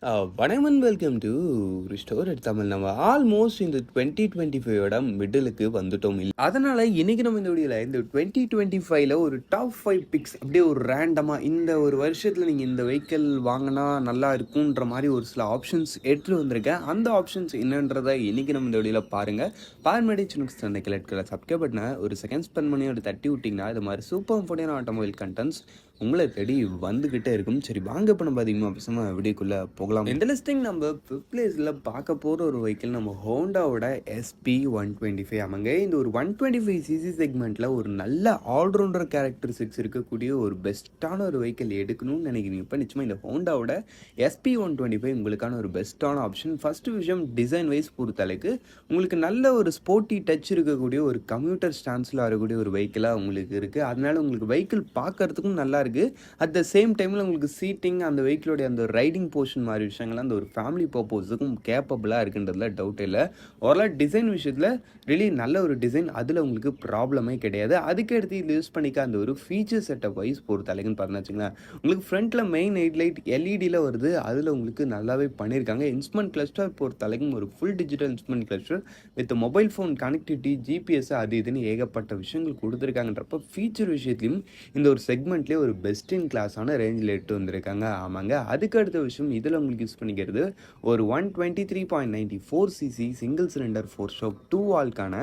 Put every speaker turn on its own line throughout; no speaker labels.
வணக்கம் and welcome to restore எட் தமிழ். நம்ம almost இந்த 2025 மிடிலுக்கு வந்துட்டோம். அதனால இன்னைக்கு நம்ம இந்த வீடியோவில் இந்த 2025ல ஒரு டாப் 5 பிக்ஸ் அப்படியே ஒரு ரேண்டமாக இந்த ஒரு வருஷத்தில் நீங்கள் இந்த வெஹிக்கிள் வாங்கினா நல்லா இருக்குன்ற மாதிரி ஒரு சில ஆப்ஷன்ஸ் எடுத்துகிட்டு வந்திருக்கேன். அந்த ஆப்ஷன்ஸ் என்னன்றதை இன்னைக்கு நம்ம இந்த வீடியோவில் பாருங்கள். சின்ன கிளட்களை சப்ஸ்கிரைப் பண்ண ஒரு செகண்ட் ஸ்பெண்ட் பண்ணி ஒரு தட்டி விட்டிங்கன்னா இது மாதிரி சூப்பர் இம்பார்ட்டன்ட் ஆட்டோமொபைல் கண்டென்ட்ஸ் உங்களை தேடி வந்துக்கிட்டே இருக்கும். சரி, வாங்க இப்போ நம்ம அதிகமாக பேசாமல் வீடியோக்குள்ளே போகலாம். இந்த லிஸ்டிங் நம்ம ஃபிஃப்த் பிளேஸில் பார்க்க போகிற ஒரு வெஹிக்கிள் நம்ம ஹோண்டாவோட SP125 ஆமாங்க. இந்த ஒரு 125cc செக்மெண்ட்டில் ஒரு நல்ல ஆல்ரவுண்டர் கேரக்டரிஸ்டிக்ஸ் இருக்கக்கூடிய ஒரு பெஸ்ட்டான ஒரு வெஹிக்கிள் எடுக்கணும்னு நினைக்கிறீங்க. இப்போ நிச்சயமாக இந்த ஹோண்டாவோட SP125 உங்களுக்கான ஒரு பெஸ்ட்டான ஆப்ஷன். ஃபஸ்ட்டு விஷயம், டிசைன் வைஸ் பொறுத்தளவுக்கு உங்களுக்கு நல்ல ஒரு ஸ்போர்ட்டி டச் இருக்கக்கூடிய ஒரு கம்ப்யூட்டர் ஸ்டான்ஸில் வரக்கூடிய ஒரு வெஹிக்கிளாக உங்களுக்கு இருக்குது. அதனால உங்களுக்கு வெஹிக்கிள் பார்க்கறதுக்கும் நல்லா இருக்குது. அட் த சேம் டைமில் உங்களுக்கு சீட்டிங், அந்த வெஹிக்கிளோடைய அந்த ரைடிங் போர்ஷன் மாதிரி விஷயங்கள்லாம் அந்த ஒரு ஃபேமிலி பர்பஸுக்கும் கேப்பபிளாக இருக்குன்றதுல டவுட் இல்லை. ஓரளவு டிசைன் விஷயத்தில் ரியலி நல்ல ஒரு டிசைன், அதில் உங்களுக்கு ப்ராப்ளமே கிடையாது. அதுக்கு எடுத்து இது யூஸ் பண்ணிக்க அந்த ஒரு ஃபீச்சர் செட்டப் வைஸ் பொறுத்தளவுக்குன்னு பார்த்தீங்கன்னா வச்சுங்களேன், உங்களுக்கு ஃப்ரண்ட்டில் மெயின் ஹெட்லைட் எல்இடியில் வருது. அதில் உங்களுக்கு நல்லாவே பண்ணியிருக்காங்க. இன்ஸ்ட்ருமெண்ட் கிளஸ்டர் பொறுத்தளவுக்கும் ஒரு full digital instrument cluster with mobile phone connectivity, GPS, அது இதுன்னு ஏகப்பட்ட விஷயங்கள் கொடுத்துருக்காங்கன்றப்ப ஃபீச்சர் விஷயத்துலையும் இந்த ஒரு செக்மெண்ட்லேயே ஒரு பெஸ்ட் இன் கிளாஸான ரேஞ்சில் எடுத்து வந்திருக்காங்க. ஆமாங்க. அதுக்கு அடுத்த விஷயம், இதில் உங்களுக்கு யூஸ் பண்ணிக்கிறது ஒரு 123.94cc சிங்கிள் சிலிண்டர் 4-stroke 2 வால்க்கான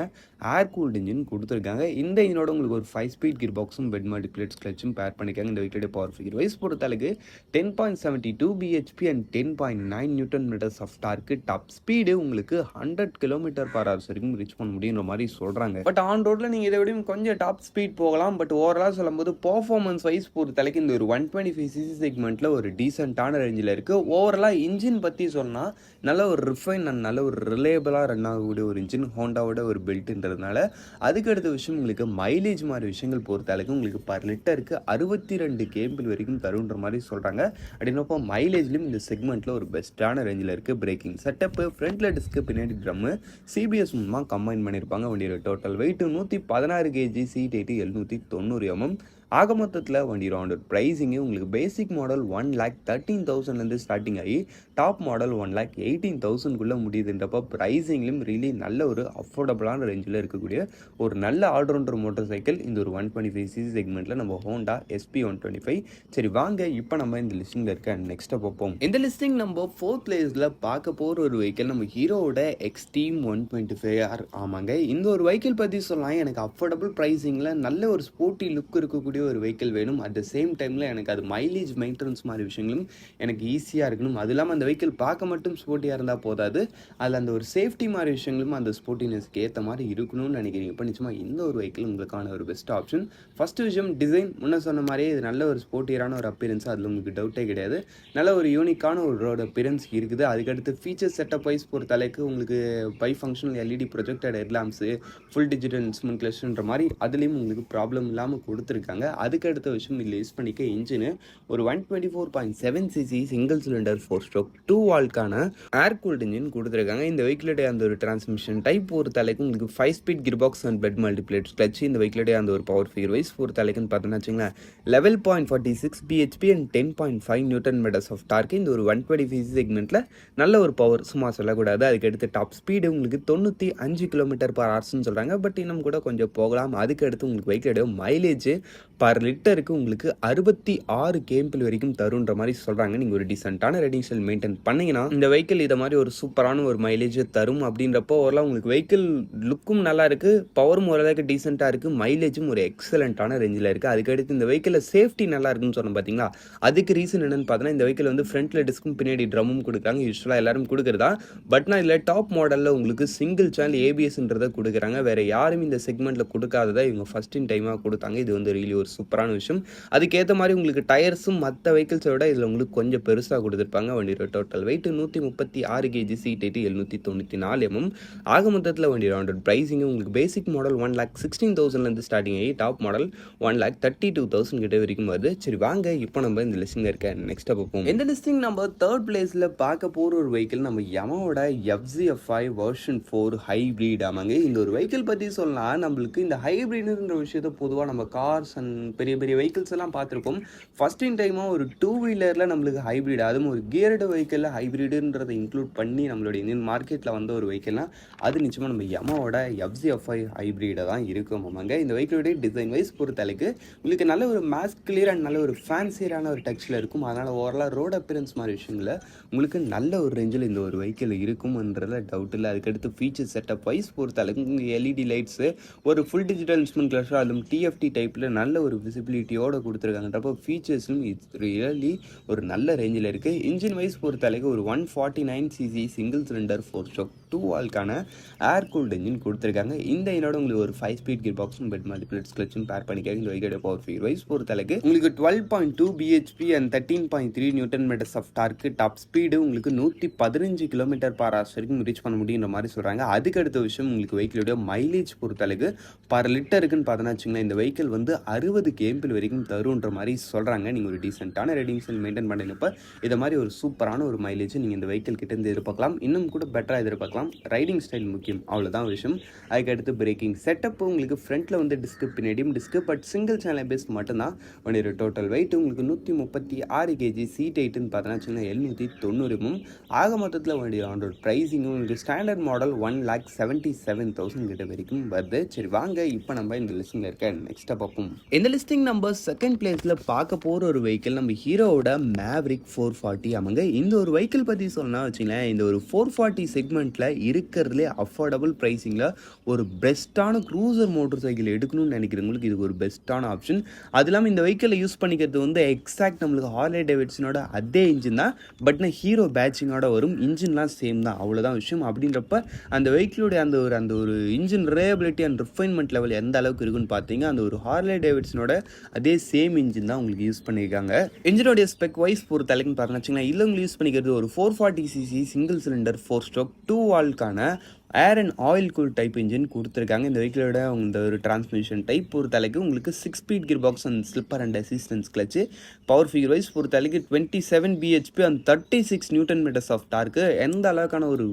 ஏர் கூல்டு இன்ஜின் கொடுத்துருக்காங்க. இந்த இன்ஜினோட உங்களுக்கு ஒரு 5 ஸ்பீட் கியர் பாக்ஸும் பெட் மல்டிப்ளேட்ஸ் கிளச்சும் பேர் பண்ணிக்காங்க. இந்த வெஹிக்கிளோட பவர் ஃபிகர் வைஸ் பொறுத்தளவுக்கு 10.72 bhp and 10.9 newton metres of torque. Top speed உங்களுக்கு 100 km/h வரைக்கும் ரீச் பண்ண முடியுன்ற மாதிரி சொல்கிறாங்க. பட் ஆன் ரோட்டில் நீங்கள் இதை விட கொஞ்சம் டாப் ஸ்பீட் போகலாம். பட் ஓவராலாக சொல்லும்போது பர்ஃபார்மன்ஸ் வைஸ் பொறுத்தளவுக்கு இந்த ஒரு 125cc செக்மெண்ட்டில் ஒரு டீசெண்டான ரேஞ்சில் இருக்குது. ஓவராலாக இன்ஜின் பற்றி சொன்னால் நல்ல ஒரு ரிஃபைன் அண்ட் நல்ல ஒரு ரிலேபிளாக ரன் ஆகக்கூடிய ஒரு இன்ஜின் ஹோண்டாவோட ஒரு பெல்ட்டுன்றதுனால. அதுக்கு அடுத்த விஷயம், உங்களுக்கு மைலேஜ் மாதிரி விஷயங்கள் பொறுத்தளவுக்கு உங்களுக்கு பர் லிட்டருக்கு 62 km வரைக்கும் தருன்ற மாதிரி சொல்கிறாங்க. அப்படின்னப்போ மைலேஜ்லையும் இந்த செக்மெண்ட்டில் ஒரு பெஸ்ட்டான ரேஞ்சில் இருக்குது. பிரேக்கிங் செட்டப்பு, ஃப்ரண்ட்டில் டிஸ்க்கு, பின்னாடி ட்ரம்மு, சிபிஎஸ் மூலமாக கம்பைன் பண்ணியிருப்பாங்க. வண்டியோட total weight 116 kg, seat 790 mm. ஆக மொத்தத்தில் வண்டியோட ஆண்டர் ப்ரைஸிங்கு உங்களுக்கு பேசிக் மாடல் 1,13,000 ஸ்டார்டிங் ஆகி டாப் மாடல் 1,18,000 முடியுதுன்றப்போ ப்ரைஸிங்லையும் ரியலி நல்ல ஒரு அஃபோர்டபுளான ரேஞ்சில் இருக்கக்கூடிய ஒரு நல்ல ஆல்ரவுண்டர் மோட்டர் சைக்கிள் இந்த ஒரு 125cc செக்மெண்ட்டில் நம்ம ஹோண்டா SP125. சரி, வாங்க இப்போ நம்ம இந்த லிஸ்டிங்கில் இருக்க நெக்ஸ்ட்டை பார்ப்போம். இந்த லிஸ்டிங் நம்ம 4th பிளேஸில் பார்க்க போகிற ஒரு வெஹிக்கிள் நம்ம ஹீரோவோட Xtreme 125R. ஆமாங்க. இந்த ஒரு வெஹிக்கிள் பற்றி சொல்லலாம், எனக்கு அஃபோர்டபுள் ப்ரைஸிங்கில் நல்ல ஒரு ஸ்போர்ட்டி லுக் இருக்கக்கூடிய ஒரு வெஹிக்கிள் வேணும். அட் த சேம் டைமில் எனக்கு அது மைலேஜ் மெயின்டெனன்ஸ் மாதிரி விஷயங்களும் எனக்கு ஈஸியாக இருக்கணும். அது இல்லாமல் அந்த வெஹிக்கிள் பார்க்க மட்டும் ஸ்போர்ட்டியாக இருந்தால் போதாது, அதில் அந்த ஒரு சேஃப்டி மாதிரி விஷயங்களும் அந்த ஸ்போர்ட்டினஸ்க்கு ஏற்ற மாதிரி இருக்கணும்னு நினைக்கிறீங்க. இப்போ நிச்சயமாக இந்த ஒரு வெஹிக்கிள் உங்களுக்கான ஒரு பெஸ்ட் ஆப்ஷன். ஃபஸ்ட்டு விஷயம், டிசைன். முன்ன சொன்ன மாதிரியே இது நல்ல ஒரு ஸ்போர்ட்டியரான ஒரு அப்பியரன்ஸ், அதில் உங்களுக்கு டவுட்டே கிடையாது. நல்ல ஒரு யூனிக்கான ஒரு ரோடு அப்பியரன்ஸ் இருக்குது. அதுக்கடுத்து ஃபீச்சர் செட்டப் வைஸ் பொறுத்தளவுக்கு உங்களுக்கு bifunctional LED projected headlamps, full digital instrument கிளஸ்டர்ன்ற மாதிரி அதுலேயும் உங்களுக்கு ப்ராப்ளம் இல்லாமல் கொடுத்துருக்காங்க. அதுக்கு அடுத்த விஷயம், இதில் யூஸ் பண்ணிக்க இன்ஜினு ஒரு 124.7cc சிங்கிள் சிலிண்டர் 4-stroke 2 வால்க்கான ஏர் கூல்டு இன்ஜின் கொடுத்துருக்காங்க. இந்த வெஹிக்கிளுடைய அந்த ஒரு டிரான்ஸ்மிஷன் டைப் பொறுத்தளவுக்கு உங்களுக்கு 5 speed gear box and wet multiplates clutch. இந்த வெஹிக்கிளுடைய அந்த ஒரு பவர் ஃபிகர் வைஸ் பொறுத்தளவுக்குன்னு பார்த்தோன்னா வச்சுங்களேன், 11.46 bhp and 10.5 newton metres of torque. இந்த ஒரு 125cc செக்மெண்ட்டில் நல்ல ஒரு பவர், சும்மா சொல்லக்கூடாது. அதுக்கடுத்து டாப் ஸ்பீடு உங்களுக்கு 95 km/h சொல்கிறாங்க. பட் இன்னும் கூட கொஞ்சம் போகலாம். அதுக்கு அடுத்து உங்களுக்கு வெஹிக்கிளுடைய மைலேஜ் பர் லிட்டருக்கு உங்களுக்கு 66 km வரைக்கும் தருன்ற மாதிரி சொல்கிறாங்க. நீங்கள் ஒரு டீசெண்டான ரைடிங் ஸ்டைல் மெயின்டைன் பண்ணிங்கன்னா இந்த வெஹிக்கிள் இதை மாதிரி ஒரு சூப்பரான ஒரு மைலேஜ் தரும். அப்படின்றப்போ ஓரளவு உங்களுக்கு வெஹிக்கிள் லுக்கும் நல்லா இருக்குது, பவரும் ஓரளவுக்கு டீசெண்டாக இருக்குது, மைலேஜும் ஒரு எக்ஸலண்ட்டான ரேஞ்சில் இருக்குது. அதுக்கடுத்து இந்த வெஹிக்கிளில் சேஃப்டி நல்லா இருக்குன்னு சொன்னோம் பார்த்தீங்களா, அதுக்கு ரீசன் என்னென்னு பார்த்தோன்னா, இந்த வெஹிக்கிள் வந்து ஃப்ரண்ட்டில் டிஸ்க்கும் பின்னாடி ட்ரம்மும் கொடுக்குறாங்க. யூஸ்வலாக எல்லாரும் கொடுக்குறதா. பட் நான் இதில் டாப் மாடலில் உங்களுக்கு சிங்கிள் சேனல் ஏபிஎஸ்ன்றதை கொடுக்குறாங்க. வேறு யாரும் இந்த செக்மெண்ட்டில் கொடுக்காததை இவங்க ஃபஸ்ட் இன் டைமாக கொடுத்தாங்க. இது வந்து ரியலி ஒரு சூப்பரான விஷயம். அதுக்கேற்ற மாதிரி உங்களுக்கு டயர்ஸும் மற்ற வெஹிக்கிள்ஸை விட இதில் உங்களுக்கு கொஞ்சம் பெருசாக கொடுத்துருப்பாங்க. வண்டியோட total weight 136 kg, seat 794 mm. ஆக மொத்தத்தில் வண்டியோட ஆண்டர் ப்ரைஸிங்கும் உங்களுக்கு பேசிக் மாடல் 1,16,000 ஸ்டார்டிங் ஆகி டாப் மாடல் 1,32,000 கிட்ட வரைக்கும் வருது. சரி, வாங்க இப்போ நம்ம இந்த லிஸ்டிங்கில் இருக்க நெக்ஸ்ட்டாக பார்ப்போம். இந்த லிஸ்டிங் நம்ம 3rd பிளேஸில் பார்க்க போகிற ஒரு வெஹிக்கிள் நம்ம யமாவோட FZ5 வெர்ஷன் 4 ஹைப்ரிட். ஆமாங்க. இந்த ஒரு வெஹிக்கிள் பற்றி சொல்லலாம், நம்மளுக்கு இந்த ஹைப்ரிட்ன்ற விஷயத்தை பொதுவாக நம்ம கார்ஸ் அண்ட் பெரிய பெரிய வெஹிக்கிள்ஸ் எல்லாம் பார்த்துருப்போம். ஃபஸ்ட் இன் டைமாக ஒரு டூ வீலரில் நம்மளுக்கு ஹைப்ரிட், அதுவும் ஒரு கியர்டு வெஹிக்கிளில் ஹைப்ரிடுன்றதை இன்க்ளூட் பண்ணி நம்மளுடைய இந்தியன் மார்க்கெட்டில் வந்த ஒரு வெஹிக்கிள்னால் அது நிச்சயமாக நம்ம யமாவோட FZ5 ஹைப்ரிடாக தான் இருக்கும். ஆமாங்க, இந்த வெஹிக்கிளுடைய டிசைன் வைஸ் பொறுத்தளவுக்கு உங்களுக்கு நல்ல ஒரு மாஸ் கிளியர் அண்ட் நல்ல ஒரு ஃபேன்சியரான ஒரு டச்சில் இருக்கும். அதனால் ஓவராலாக ரோட் அப்பியரன்ஸ் மாதிரி விஷயங்களில் உங்களுக்கு நல்ல ஒரு ரேஞ்சில் இந்த ஒரு வெஹிக்கிள் இருக்கும்ன்றதுல டவுட் இல்லை. அதுக்கடுத்து ஃபீச்சர் செட்டப் வைஸ் பொறுத்தளவுக்கு உங்களுக்கு LED லைட்ஸு, ஒரு ஃபுல் டிஜிட்டல் இன்ஸ்ட்ருமெண்ட் கிளஸ்டர், அதுவும் TFT டைப்பில் நல்ல ஒரு விசிபிலிட்டியோடு கொடுத்துருக்காங்கன்றப்போ ஃபீச்சர்ஸும் இட்ஸ் ரியலி ஒரு நல்ல ரேஞ்சில் இருக்குது. இன்ஜின் வைஸ் பொறுத்தளவுக்கு ஒரு 149cc சிங்கிள் சிலிண்டர் 4 ஸ்ட்ரோக் 2 வால்க்கான ஏர் கூல்டு இன்ஜின் கொடுத்துருக்காங்க. இந்த இதோட உங்களுக்கு ஒரு 5 ஸ்பீட் கியர் பாக்ஸும் பெட் மல்டிபிளேட்ஸ் கிளச்சும் பேர் பண்ணிக்காங்க. இந்த வெஹிக்கிளோட பவர் ஃபிகர் வைஸ் பொறுத்தளவுக்கு உங்களுக்கு 12.2 bhp and 13.3 newton metres of torque, top speed உங்களுக்கு 115 km/h வரைக்கும் ரீச் பண்ண முடியுன்ற மாதிரி சொல்கிறாங்க. அதுக்கு அடுத்த விஷயம் உங்களுக்கு வெஹிக்கிளோட மைலேஜ் பொறுத்தளவுக்கு பர் லிட்டருக்குன்னு பார்த்தோன்னா வச்சுங்களேன், இந்த வெஹிக்கிள் வந்து 60 km வரைக்கும் தருன்ற மாதிரி சொல்கிறாங்க. நீங்கள் ஒரு டீசெண்டான ரேட்டிங்ஸ் மெயின்டைன் பண்ணினப்போ இதை மாதிரி ஒரு சூப்பரான ஒரு மைலேஜ் நீங்கள் இந்த வெஹிக்கிள் கிட்டேருந்து எதிர்பார்க்கலாம். இன்னும் கூட பெட்டராக எதிர்பார்க்கலாம். ரைடிங் ஸ்டைல் முக்கியம், அவ்வளோதான் விஷயம். அதுக்கடுத்து பிரேக்கிங் செட்டப் உங்களுக்கு ஃப்ரண்ட்டில் வந்து டிஸ்க்கு, பின்னாடியும் டிஸ்க்கு, பட் சிங்கிள் சேனல் பேஸ் மட்டும்தான். வண்டியோட டோட்டல் வெயிட் உங்களுக்கு 136 kg, சீட் ஹைட்டுன்னு பார்த்தோன்னா வச்சுங்கன்னா 790. ஆக மொத்தத்தில் வண்டியோட ஆன்ரோட் ப்ரைஸிங்கும் உங்களுக்கு ஸ்டாண்டர்ட் மாடல் 1,77,000 கிட்ட வரைக்கும் வருது. சரி வாங்க இப்போ நம்ம இந்த லிஸ்டிங்கில் இருக்க நெக்ஸ்ட்டாக பார்ப்போம். இந்த லிஸ்டிங் நம்பர் செகண்ட் பிளேஸில் பார்க்க போகிற ஒரு வெஹிக்கிள் நம்ம ஹீரோவோட மேவரிக் 440. ஆமாங்க, இந்த ஒரு வெஹிக்கிள் பற்றி சொல்லணும்னா வச்சுங்களேன், இந்த ஒரு 440 செக்மெண்ட்டில் இருக்கிறதுலே அஃபோர்டபுள் ப்ரைஸிங்கில் ஒரு பெஸ்ட்டான க்ரூசர் மோட்டர் சைக்கிள் எடுக்கணும்னு நினைக்கிறவங்களுக்கு இது ஒரு பெஸ்ட்டான ஆப்ஷன். அது இல்லாமல் இந்த வெஹிக்கிளை யூஸ் பண்ணிக்கிறது வந்து எக்ஸாக்ட் நம்மளுக்கு ஹார்லே டேவிட்சனோட அதே இன்ஜின் தான், பட் ஹீரோ பேட்சிங்கோட வரும். இன்ஜின்லாம் சேம் தான், அவ்வளோதான் விஷயம். அப்படின்றப்ப அந்த வெஹிக்கிளுடைய அந்த ஒரு engine reliability and refinement level எந்த அளவுக்கு இருக்குன்னு பார்த்தீங்க, அந்த ஒரு ஹார்லே டேவிட்சனோட அதே சேம் இன்ஜின் தான் உங்களுக்கு யூஸ் பண்ணியிருக்காங்க. இன்ஜினோடைய ஸ்பெக் வைஸ் பொறுத்த அளவுக்கு பார்த்தீங்கன்னா வச்சுங்களேன், இல்லை உங்களுக்கு யூஸ் பண்ணிக்கிறது ஒரு 440cc சிங்கிள் சிலிண்டர் 4 ஸ்ட்ரோக் 2 வால்க்கான air and oil cool type engine கொடுத்துருக்காங்க. இந்த வெஹிக்கிளோட இந்த ஒரு டிரான்ஸ்மிஷன் டைப் பொறுத்தளவுக்கு உங்களுக்கு 6 speed gear box and slipper and assistance clutch. Power figure wise பொறுத்தளவுக்கு 27 bhp and 36 newton metres of torque. எந்த அளவுக்கான ஒரு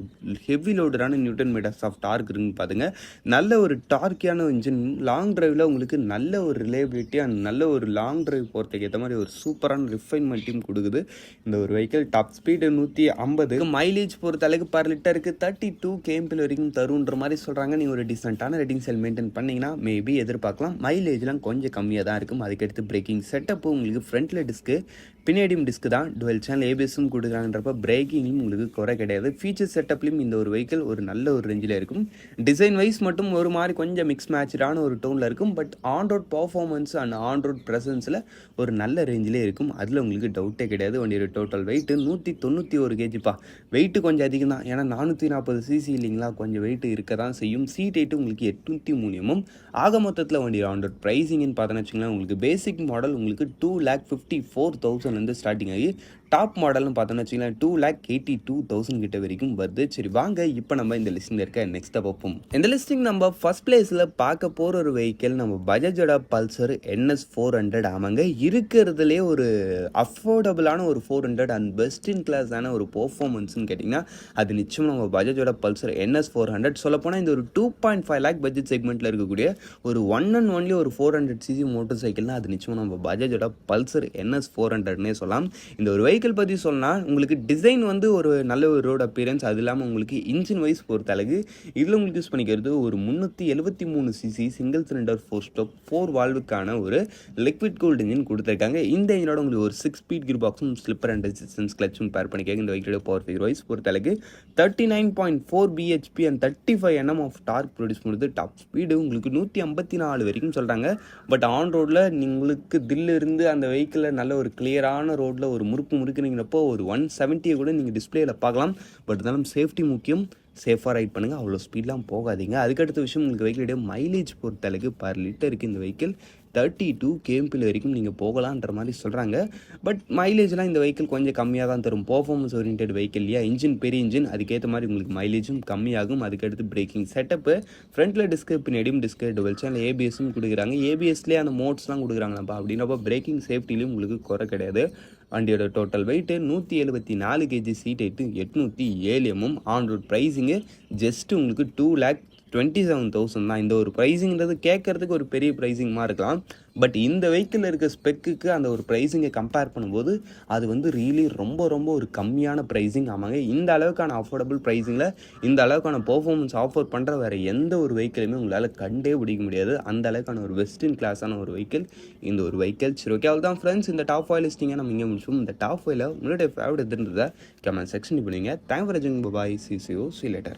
ஹெவி லோடரான நியூட்டன் மீட்டர்ஸ் ஆஃப் டார்க் இருக்குன்னு பாருங்க. நல்ல ஒரு டார்க்கியான இன்ஜின், லாங் டிரைவில் உங்களுக்கு நல்ல ஒரு ரிலையபிலிட்டி அண்ட் நல்ல ஒரு லாங் டிரைவ் போகிறதுக்கு ஏற்ற மாதிரி ஒரு சூப்பரான ரிஃபைன்மெண்ட்டையும் கொடுக்குது இந்த ஒரு வெஹிக்கிள். டாப் ஸ்பீடு 150, மைலேஜ் பொறுத்தளவுக்கு பர் லிட்டருக்கு 32 km வரைக்கும் தருன்ற மாதிரி சொல்கிறாங்க. நீங்கள் ஒரு டீசெண்டான ரேட்டிங் செல் மெயின்டைன் பண்ணிங்கன்னா மேபி எதிர்பார்க்கலாம். மைலேஜ்லாம் கொஞ்சம் கம்மியாக தான் இருக்கும். அதுக்கடுத்து பிரேக்கிங் செட்டப்பு உங்களுக்கு ஃப்ரண்ட்டில் டிஸ்க்கு, பின்னாடியும் டிஸ்க்கு தான். டுவெல் சேனல் ஏபிஎஸும் கொடுக்குறாங்கன்றப்ப பிரேக்கிங்கும் உங்களுக்கு குறை கிடையாது. ஃபீச்சர் செட்டப்லையும் இந்த ஒரு வெஹிக்கிள் ஒரு நல்ல ஒரு ரேஞ்சில் இருக்கும். டிசைன் வைஸ் மட்டும் ஒரு மாதிரி கொஞ்சம் மிக்ஸ் மேட்சான ஒரு டோனில் இருக்கும். But on road performance and on road ப்ரெசன்ஸில் ஒரு நல்ல ரேஞ்சிலே இருக்கும். அதில் உங்களுக்கு டவுட்டே கிடையாது. வண்டியோட டோட்டல் வெயிட் 191 kgப்பா. வெயிட்டு கொஞ்சம் அதிகம் தான், ஏன்னா 440cc இல்லைங்களா, கொஞ்சம் வெயிட் இருக்க தான் செய்யும். சீட் ஹைட்டு உங்களுக்கு 803 mm. ஆக மொத்தத்தில் வண்டியோட ஆன் ரோட் ப்ரைஸிங்னு பார்த்தோன்னு வச்சுங்களேன், உங்களுக்கு பேசிக் மாடல் உங்களுக்கு 2,54,000 ஸ்டார்டிங் ஆகி டாப் மாடல்னு பார்த்தோன்னு வச்சுக்கலாம் 2,82,000 கிட்ட வரைக்கும் வருது. சரி வாங்க இப்போ நம்ம இந்த லிஸ்டில் இருக்க நெக்ஸ்ட்டை பார்ப்போம். இந்த லிஸ்டிங் நம்ம ஃபர்ஸ்ட் பிளேஸில் பார்க்க போகிற ஒரு வெஹிக்கிள் நம்ம பஜாஜோட பல்சர் NS 400. ஆமாங்க, இருக்கிறதுலே ஒரு அஃபோர்டபுளான ஒரு 400 அண்ட் பெஸ்ட் இன் கிளாஸான ஒரு பர்ஃபார்மன்ஸ்னு கேட்டிங்கன்னா அது நிச்சயம் நம்ம பஜாஜோட பல்சர் NS 400. சொல்லப்போனால் இந்த ஒரு 2.5 lakh பட்ஜெட் செக்மெண்ட்டில் இருக்கக்கூடிய ஒரு ஒன் அண்ட் ஒன்லி ஒரு 400cc மோட்டர் சைக்கிள்னால் அது நிச்சயம் நம்ம பஜாஜோட பல்சர் NS 400னே சொல்லலாம். இந்த ஒரு பற்றி சொன்னால் உங்களுக்கு டிசைன் வந்து ஒரு நல்ல ஒரு ரோட் அப்பியரன்ஸ், அது இல்லாமல் உங்களுக்கு இன்ஜின் வைஸ் பொறுத்தளவு இதில் உங்களுக்கு யூஸ் பண்ணிக்கிறது ஒரு 373cc சிங்கிள் சிலிண்டர் 4 ஸ்ட்ரோக் 4 வால்வுக்கான ஒரு லிக்விட் கூல்டு இன்ஜின் கொடுத்துருக்காங்க. இந்த இன்ஜினோட உங்களுக்கு ஒரு 6 ஸ்பீட் கியர் பாக்ஸும் ஸ்லிப்பர் அண்ட் ரெசிஸ்டன்ஸ் கிளச்சும் பேர் பண்ணிக்காங்க. இந்த வெஹிக்கிளோட பவர் ஃபிகர் வைஸ் பொறுத்தளவு 39.4 bhp and 35 Nm of torque produce பண்ணுறது. டாப் ஸ்பீடு உங்களுக்கு 154 வரைக்கும் சொல்கிறாங்க. பட் ஆன் ரோடில் உங்களுக்கு தில்லு இருந்து அந்த வெஹிக்கிளில் நல்ல ஒரு கிளியரான ரோட்டில் ஒரு முறுக்கு இருக்கிறப்போ ஒரு 170 கூட நீங்கள் டிஸ்பிளேயில் பார்க்கலாம். பட் இருந்தாலும் சேஃப்டி முக்கியம், சேஃபாக ரைட் பண்ணுங்கள், அவ்வளோ ஸ்பீட்லாம் போகாதீங்க. அதுக்கடுத்த விஷயம் உங்களுக்கு வெஹிக்கிளுடைய மைலேஜ் பொறுத்தளவுக்கு பர் லிட்டருக்கு இந்த வெஹிக்கிள் 32 km வரைக்கும் நீங்கள் போகலான்ற மாதிரி சொல்கிறாங்க. பட் மைலேஜ்லாம் இந்த வெஹிக்கிள் கொஞ்சம் கம்மியாக தான் தரும். பர்ஃபார்மன்ஸ் ஓரியன்ட் வெஹிக்கிள் இல்லையா, இன்ஜின் பெரிய இன்ஜின், அதுக்கேற்ற மாதிரி உங்களுக்கு மைலேஜும் கம்மியாகும். அதுக்கடுத்து பிரேக்கிங் செட்டப்பு ஃப்ரண்ட்டில் டிஸ்க்கு, பின்னாடியும் டிஸ்க்கு, டுவெல் சேனல் ஏபிஎஸும் கொடுக்குறாங்க. ஏபிஎஸ்லேயே அந்த மோட்ஸ்லாம் கொடுக்குறாங்கப்பா. அப்படின்றப்ப பிரேக்கிங் சேஃப்டிலையும் உங்களுக்கு குறை கிடையாது. வண்டியோட total weight 174 kg, seat height 807 mm. On road pricing just உங்களுக்கு 2,00,000 27,000 தான். இந்த ஒரு ப்ரைஸிங்கிறது கேட்குறதுக்கு ஒரு பெரிய ப்ரைஸிங்மாக இருக்கலாம். பட் இந்த வெஹிக்கிளில் இருக்க ஸ்பெக்குக்கு அந்த ஒரு ப்ரைஸிங்கை கம்பேர் பண்ணும்போது அது வந்து ரியலி ரொம்ப ரொம்ப ஒரு கம்மியான ப்ரைஸிங். ஆமாங்க, இந்த அளவுக்கான அஃபோர்டபுள் ப்ரைஸிங்கில் இந்த அளவுக்கான பெர்ஃபார்மன்ஸ் ஆஃபர் பண்ணுற வேறு எந்த ஒரு வெஹிக்கிளுமே உங்களால் கண்டே பிடிக்க முடியாது. அந்த அளவுக்கான ஒரு வெஸ்டர்ன் கிளாஸான ஒரு வெஹிக்கிள் இந்த ஒரு வெஹிக்கிள். சரி, ஓகே, அவ்வளோ தான் ஃப்ரெண்ட்ஸ். இந்த டாப் 5 லிஸ்டிங்கை நம்ம இங்கே முடிச்சோம். இந்த டாப் 5ல் உங்களுடைய ஃபேவரட் எதுன்றதை கமெண்ட் செக்ஷன் பண்ணுவீங்க. தேங்க் ஃபார் வாட்சிங். பாய், see you later.